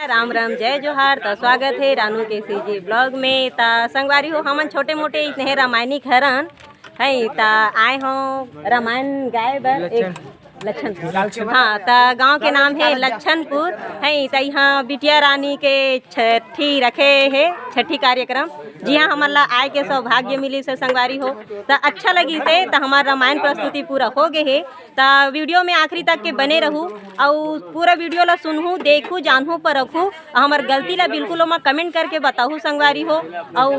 राम राम जय जोहार। तो स्वागत है रानू के सीजी ब्लॉग में। ता संगवारी हो हमन छोटे मोटे इतने रामायणी हरन है ता आए हो रामायण गाय बर एक लक्षण। हाँ ता गांव के नाम है लक्षणपुर है। ता यहाँ बिटिया रानी के छठी रखे है छठी कार्यक्रम जी हाँ हमन ला आए के सौभाग्य मिली से संगवारी हो ता अच्छा लगी से ता हमारा रामायण प्रस्तुति पूरा हो गए है। ता वीडियो में आखिरी तक के बने रहूँ और पूरा वीडियो ला सुनहूँ देखूँ जानहूँ परखूँ हमार गलती ला बिल्कुल ओमा कमेंट करके बताऊँ संगवारी हो। और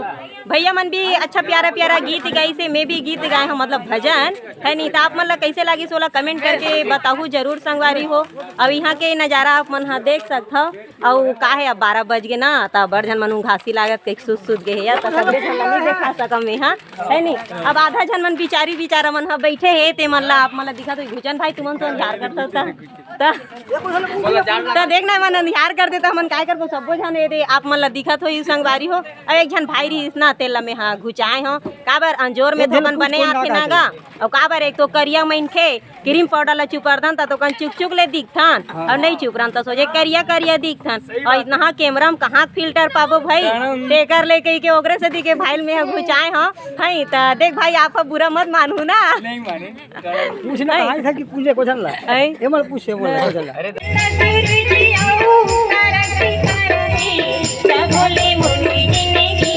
भैया मन भी अच्छा प्यारा प्यारा गीत गाई से मैं भी गीत गाए हूँ मतलब भजन है नहीं। तो आप मन ला कैसे लगी सोला कमेंट करके बताऊँ जरूर संगवारी हो। अब यहाँ के नज़ारा आप मन हाँ देख सकते हो। और का है अब 12 बज गए ना तो बड़ जन मन घासी लागत कहीं सुत गए है तो सभी जन नहीं देखा सकम में हाँ है नहीं। अब आधा जन मन बिचारा मन हाँ बैठे है ते मन ला आप मन ला दिखा तो भूचन भाई तुमन तो अंधार कर तो देखना मन अंधार कर देता मन काय कर सबो जन दे आप मन ला दिखत हो संगवारी हो। अब एक जन भाई रही इतना तेल में हाँ घुचाए हो काबर अंजोर में थोकन बने आथे नागा और काबर एक तो करिया मन खे क्रीम पाउडर ला चुपरदन तो कन चुक चुक ले दिखथन और नहीं चुपरन तो सोचे करिया करिया दिखथन और इतना कैमरा में कहाँ फिल्टर पाबो भाई टेकर ले कही के ओकरे से दिखे भाई में घुचाए हो है। तो देख भाई आप बुरा मत मानू ना नहीं माने पूछना है था कि पूछे को जानला है ये मत पूछे बोले हो जाला अरे भोले मोरी जिंदगी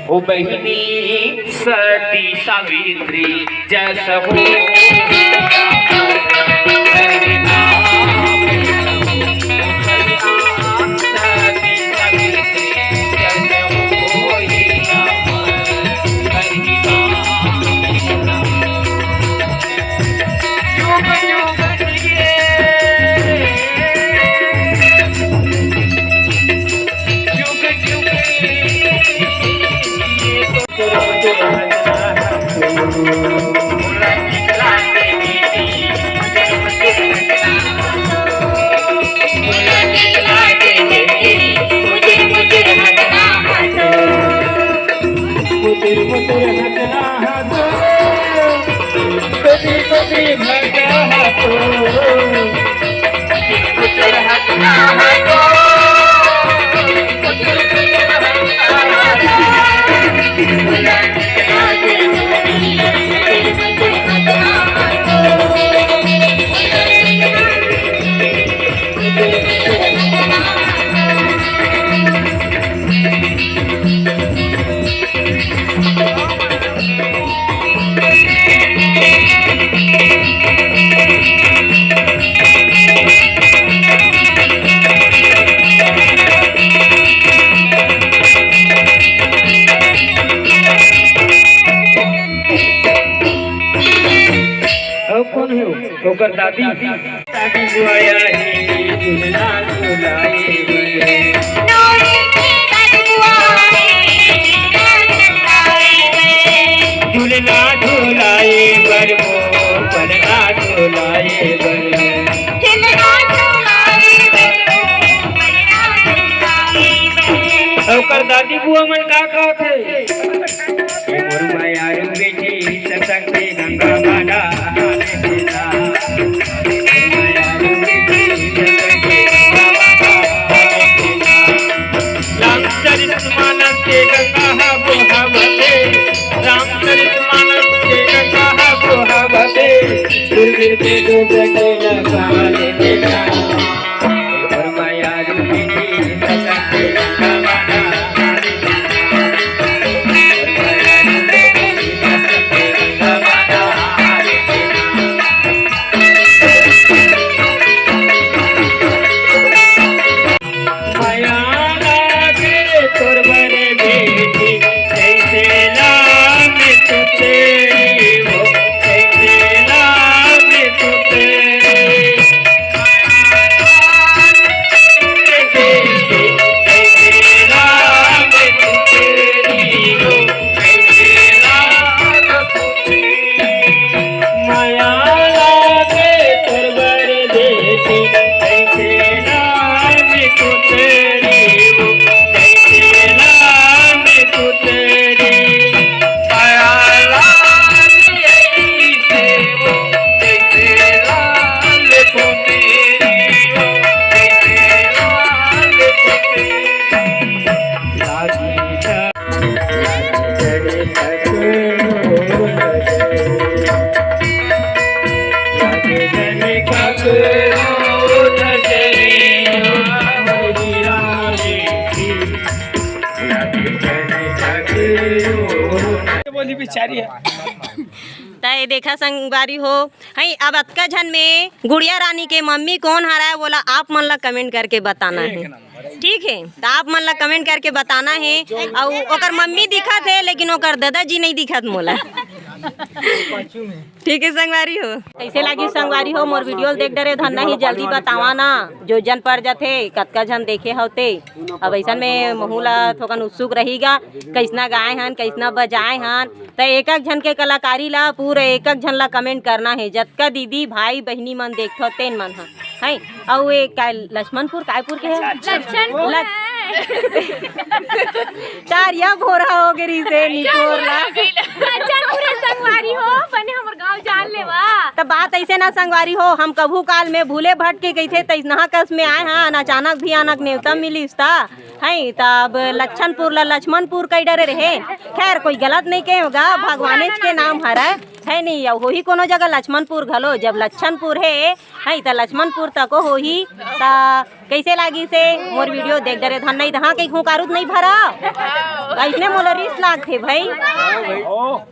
ओ बहिनी सती सावित्री जस हो ओकर दादी दादी बुआया ही झूलना झूलाए झूलना झूलाए बर वो पलना झूलाए बर ओकर दादी बुआ मन का थे मोर माया बेटी ससंग गंगा माला रामचरित मानस के गंगा बोहावते रामचरित मानस के गंगा बोहावते सुरवीर के दो बेटे लगाले बेटा मोर माया बेटी ससंग गंगा माला बिचारी है तय देखा संगवारी हो हई अब अतका झन में गुड़िया रानी के मम्मी कौन हरा है बोला आप मन ला कमेंट करके बताना है ठीक है तो आप मन ला कमेंट करके बताना है और ओकर मम्मी दिखत है लेकिन ओकर दादाजी नहीं दिखत मोला ठीक है संगवारी हो कैसे लगी संगवारी हो मोर वीडियो देख डरे धन्ना ही जल्दी बतावा ना जो जन पर जाते कतका झन देखे होते अब ऐसा में महूला थोकन उत्सुक रहेगा कैसना गाए हन कैसना बजाए हन तो एक एक झन के कलाकारी ला पूरे एक एक झन ला कमेंट करना है जतका दीदी भाई बहनी मन देखथो तेन मन है और एक लक्ष्मणपुर कायपुर के है चार या भोरा हो गई से निकोरला संगवारी हो बने हमर गांव जान लेवा तो बात ऐसे ना संगवारी हो हम कभू काल में भूले भट के गई थे तैसना कस में आए हैं अचानक भी आनक न्योता मिली था है तब लक्ष्मणपुर कई डरे रहे खैर कोई गलत नहीं के होगा भगवानेज के नाम हरा है नहीं हो ही कोनो जगह लक्ष्मणपुर घलो जब लक्ष्मणपुर है तो लक्ष्मणपुर तक हो ही ता कैसे लागी से मोर वीडियो देख डरे धन नहीं दहा कहीं कारूद नहीं भरा ऐसने मोला रिस लाग थे भाई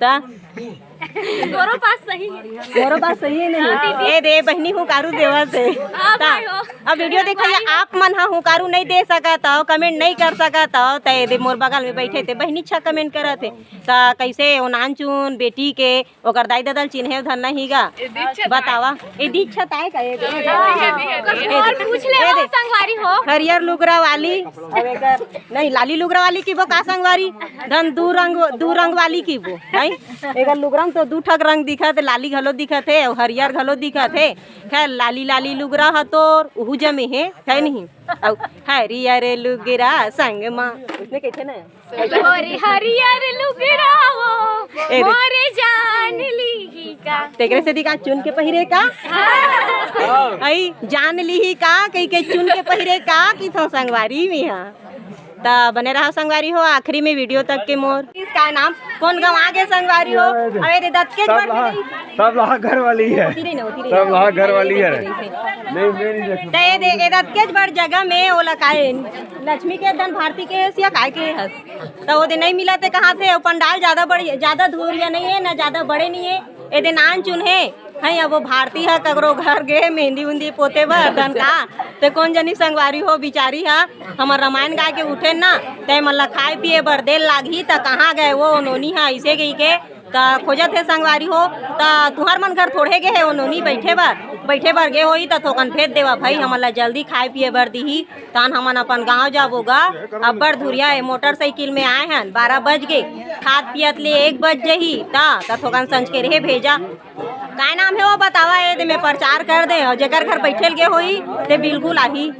ता तोरो पास सही है नहीं ए दे बहनी हुकारू देवा से अब वीडियो देखिए आप मन हा हुकारू नहीं दे सकत हो कमेंट नहीं कर सकत हो तो दे मोर बगल में बैठे थे बहनी अच्छा कमेंट करत थे ता कैसे ओ नानचून बेटी के ओकर दाई दादल चिन्हे धन हीगा बतावा ए दीक्षत आए का ए और पूछ ले हो संगवारी हो हरियर लुगरा वाली नहीं लाली लुगरा वाली की वो का संगवारी धन दू रंग वाली की वो है एगर लुगरा तो दू ठक रंग दिखत लाली घलो दिखत है और हरियर घलो दिखत है खैर लाली लुगरा ह तोर उहू जमे है नहीं और हरियर लुगरा संग मां उसने कहते ना हरियर लुगरा वो मोरे जान ली का तेरे से दिखा चुन के पहिरे का आई जान ली का कई के चुन के पहिरे का की थो संगवारी में हां ता बने रहा संगवारी हो आखिरी में वीडियो तक के मोर इसका नाम कौन गाँव आगे संगवारी हो अरे दे दत्त के सब लहा घर वाली है सब लहा घर वाली है नहीं ते दे दत्त के बड़ जगह में ओला काए लक्ष्मी के धन भारती के या काय के हस तो वो दे नहीं मिला थे कहाँ से पंडाल ज्यादा दूर या नहीं है ना ज्यादा बड़े नहीं है ए दे नान चुन है अब वो भारती है कगरो घर गे मेहंदी उंदी पोते बर धन का ते कौन जनी संगवारी हो बिचारी है हमार रामायण गा के उठे ना ते मन ला खाए पिए बर देर लागी त कहाँ गए वो नोनी है ऐसे गई के ता खोजत है संगवारी हो ता तुहर मन घर थोड़े गे है ओनोनी बैठे बर गे होई ता थोकन भेज देवा भाई हमन ला जल्दी खाए पिए बर दीही तान हमन अपन गाँव जाबोगा। अब्बड़ धुरिया है मोटरसाइकिल में आए हैं 12 बज गे खात पियत ले 1 बज जही ता थोकन संज के रहे भेजा। काय नाम है वो बतावा ए में प्रचार कर दे और जेकर घर बैठल गे होई ते बिल्कुल आही।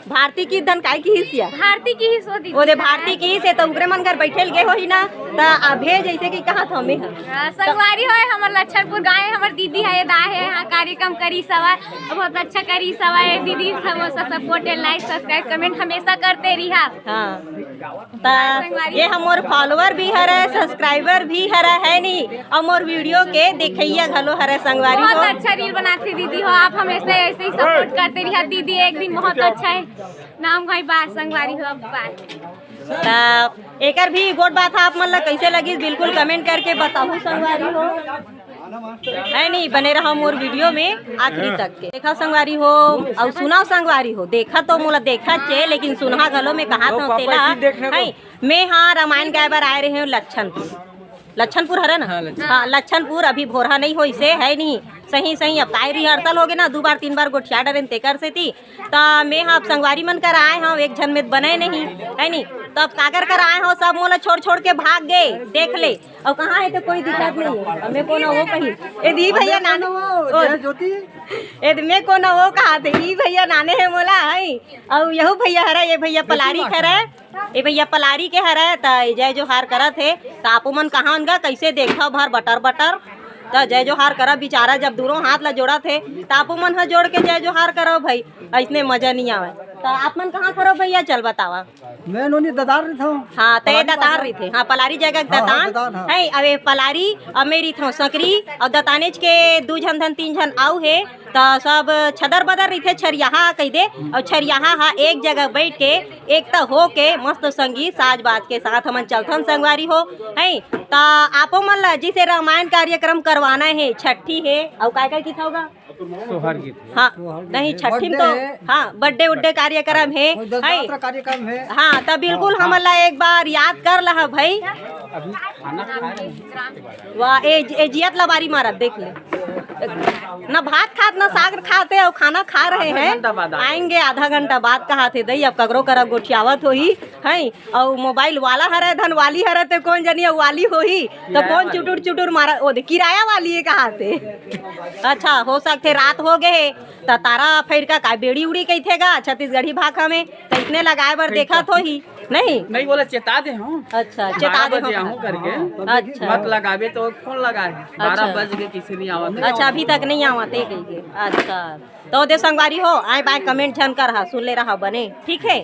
भारती की धन काय की हिस्सा भारती की ही सो दीदी ओदे भारती की से तो उगरे मन घर बैठल गे होई ना ता अभे जैसे कि कहा था हमें संगवारी हो हमर लच्छनपुर गाँव है हमर दीदी है दा है यहाँ कार्यक्रम करी सवा बहुत अच्छा करी सवा है दीदी सब सपोर्ट लाइक सब्सक्राइब कमेंट हमेशा करते रही। हाँ ता ये हमर फॉलोअर भी हरे सब्सक्राइबर भी हरे है नी और मोर वीडियो के देखैया घलो हरे संगवारी हो। बहुत अच्छा रील बनाते दीदी हो आप हमेशा ऐसे ही सपोर्ट करते रही दीदी एक दिन बहुत अच्छा है नाम भाई बात संगवारी हो बात एकर भी गोट बात आप मन ला कैसे लगी बिल्कुल कमेंट करके बताओ संगवारी हो है नहीं बने रहा मोर वीडियो में आखिरी तक के देखा संगवारी हो और सुना संगवारी हो देखा तो मोला देखा चे लेकिन सुनहा घलो में कहा था तेला है मैं हाँ रामायण गाय बर आए रहे हूँ लच्छनपुर हरे ना हाँ लच्छनपुर अभी भोरहा नहीं हो इसे है नहीं सही अब ताई रिहर्सल हो गए ना 2 बार 3 बार गोठिया डरेन तेकर से थी ता मैं हाँ संगवारी मन कर आए हाँ एक झन में बने नहीं है नहीं तब काकर कर आए हो सब मोला छोड़ के भाग गए देख ले और कहाँ है तो कोई दिक्कत नहीं है हमें को ना वो कही ए दी भैया नानो ज्योति ए मैं को ना वो कहा थे ई भैया नाने है मोला है और यहू भैया हरा ये भैया पलारी खरा ए भैया पलारी के हरा ता जय जोहार करत है ता आपो मन कहाँ उनका कैसे देखा भर बटर तो जय जोहार करा बेचारा जब दूरों हाथ ला जोड़ा थे तापो मन ह जोड़ के जय जोहार करो भाई ऐसने मजा नहीं आवे। तो आप मन कहाँ करो भैया चल बतावा। मैं नोनी ददार रही था। हाँ ते दतार रही थे हाँ पलारी जगह दतान है अबे पलारी अब मेरी थो सकरी और दतानेज के 2 झन 3 झन आऊ है तो सब छदर बदर रही थे छरियाहा कह दे और छरियाहा हाँ एक जगह बैठ के एकता हो के मस्त संगीत साज बाज के साथ हमन चलथन संगवारी हो है ता आपो मन ला जिसे रामायण कार्यक्रम करवाना है छठी है और काय की होगा सोहर गीत हाँ नहीं छठी में तो हाँ बर्थडे उड्डे कार्यक्रम है कार्यक्रम है हाँ तब बिल्कुल हमन ला एक बार याद कर ला भाई वाह ए जियत ला बारी मारत देख ले ना भात खात ना साग खाते और खाना खा रहे हैं आएंगे आधा घंटा बाद कहा थे दई अब ककरो करा गोठियावत हो ही है और मोबाइल वाला हरे धन वाली हरे तो कौन जनी वाली हो ही तो कौन चुटुर मारा ओ किराया वाली है कहा थे अच्छा हो सकते रात हो गए तो तारा फिर का बेड़ी उड़ी कही थे गा छत्तीसगढ़ी भाषा में तो इतने लगाए बर देखा तो ही नहीं बोला चेता दे हूँ। अच्छा चेता दे हूँ करके अच्छा मत लगावे तो फोन लगाए 12 बज के किसी नहीं आवत। अच्छा अभी तक नहीं आवते कही के अच्छा तो दे संगवारी हो आए बाय कमेंट झन कर सुन ले रहा बने ठीक है।